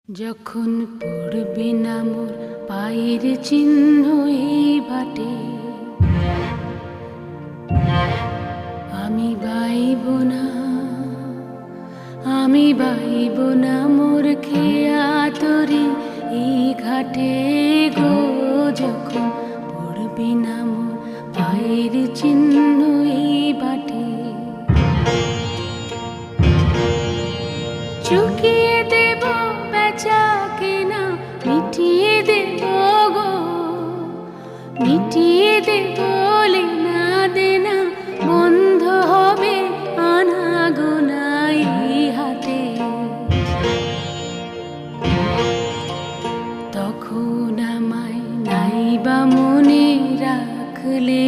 যখন পড়বে না মোর পায়ের চিহ্ন এই বাটে, আমি বাইব না, আমি বাইব না মোর খেয়া তরি এই ঘাটে গো। যখন পড়বে না মোর পায়ের চিহ্ন এই বাটে, চুকিয়ে দেব বেচা কেনা, মিটিয়ে দেব গো, মিটিয়ে দেব লেনা দেনা, বন্ধ হবে আনাগোনা এই হাতে। তখন আমায় নাইবা মনে রাখলে